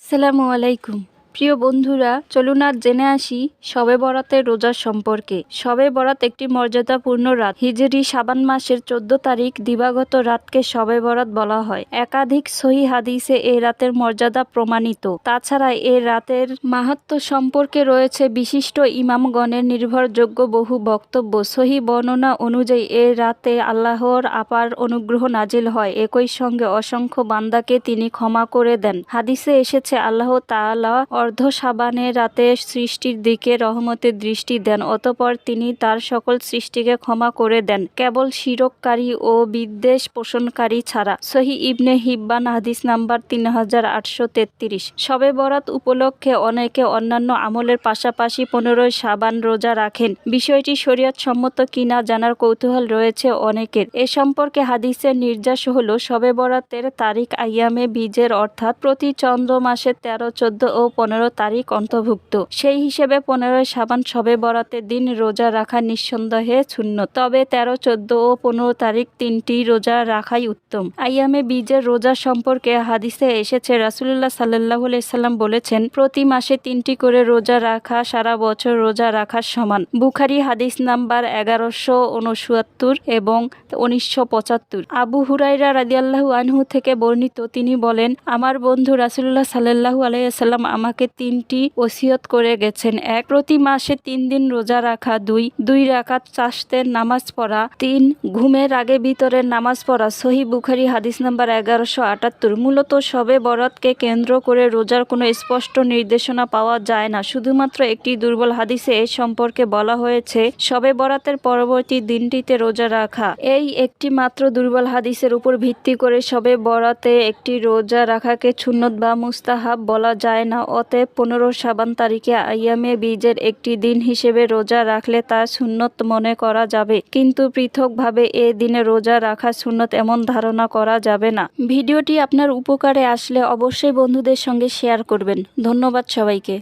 আসসালামু আলাইকুম। প্রিয় বন্ধুরা, চলুন আজ জেনে আসি শবে বরাতের রোজার সম্পর্কে। শবে বরাত একটি মর্যাদাপূর্ণ রাত। হিজরি শাবান মাসের 14 তারিখ দিবাগত রাতকে শবে বরাত বলা হয়। একাধিক সহিহ হাদিসে এই রাতের মর্যাদা প্রমাণিত। তাছাড়া এই রাতের মাহাত্ম্য সম্পর্কে রয়েছে বিশিষ্ট ইমামগণের নির্ভরযোগ্য বহু বক্তব্য। সহিহ বর্ণনা অনুযায়ী এই রাতে আল্লাহর আপার অনুগ্রহ নাজিল হয়। একই সঙ্গে অসংখ্য বান্দাকে তিনি ক্ষমা করে দেন। হাদিসে এসেছে, আল্লাহ তাআলা অর্ধ শাবানের রাতে সৃষ্টির দিকে রহমতের দৃষ্টি দেন, অতঃপর তিনি তার সকল সৃষ্টিকে ক্ষমা করে দেন, কেবল শিরককারী ও বিদ্বেষ পোষণকারী ছাড়া। সহিহ ইবনে হিব্বান হাদিস নাম্বার 3833। শবে বরাত উপলক্ষে অনেকে অন্যান্য আমলের পাশাপাশি 15 শাবান রোজা রাখেন। বিষয়টি শরীয়ত সম্মত কিনা জানার কৌতূহল রয়েছে অনেকের। এ সম্পর্কে হাদিসের নির্যাস হলো, শবে বরাতের তারিখ আইয়ামে বীজের অর্থাৎ প্রতি চন্দ্র মাসের 13, 14 ও 15 তারিখ অন্তর্ভুক্ত। সেই হিসেবে 15 শাবান শবে বরাতের দিন রোজা রাখা নিঃসন্দেহে সুন্নত। তবে 13, 14 ও 15 তারিখ তিনটি রোজা রাখাই উত্তম। আইয়ামে বীজের রোজা সম্পর্কে হাদিসে এসেছে, রাসূলুল্লাহ সাল্লাল্লাহু আলাইহি সাল্লাম বলেছেন, প্রতি মাসে 3টি করে রোজা রাখা সারা বছর রোজা রাখার সমান। বুখারী হাদিস নাম্বার 1169 এবং 1975। আবু হুরায়রা রাদিয়াল্লাহু আনহু থেকে বর্ণিত, তিনি বলেন, আমার বন্ধু রাসূলুল্লাহ সাল্লাল্লাহু আলাইহি সাল্লাম আমাকে 3টি ওসিয়ত করে গেছেন। 1. প্রতি মাসে 3 দিন রোজা রাখা। 2 রাকাত চাশতের নামাজ পড়া। 3. ঘুমের আগে ভিতরের নামাজ পড়া। সহিহ বুখারী হাদিস নাম্বার 1178। মূলত শবে বরাতকে কেন্দ্র করে রোজার কোনো স্পষ্ট নির্দেশনা পাওয়া যায় না। শুধুমাত্র একটি দুর্বল হাদিসে এ সম্পর্কে বলা হয়েছে, শবে বরাতের পরবর্তী দিনটিতে রোজা রাখা। এই একটি মাত্র দুর্বল হাদিসের উপর ভিত্তি করে শবে বরাতে একটি রোজা রাখাকে সুন্নত বা মুস্তাহাব বলা যায় না। অতএব 15 শাবান তারিখে আইয়ামে বীজের একটি দিন হিসেবে রোজা রাখলে তা সুন্নত মনে করা যাবে, কিন্তু পৃথকভাবে এ দিনে রোজা রাখা সুন্নত এমন ধারণা করা যাবে না। ভিডিওটি আপনার উপকারে আসলে অবশ্যই বন্ধুদের সঙ্গে শেয়ার করবেন। ধন্যবাদ সবাইকে।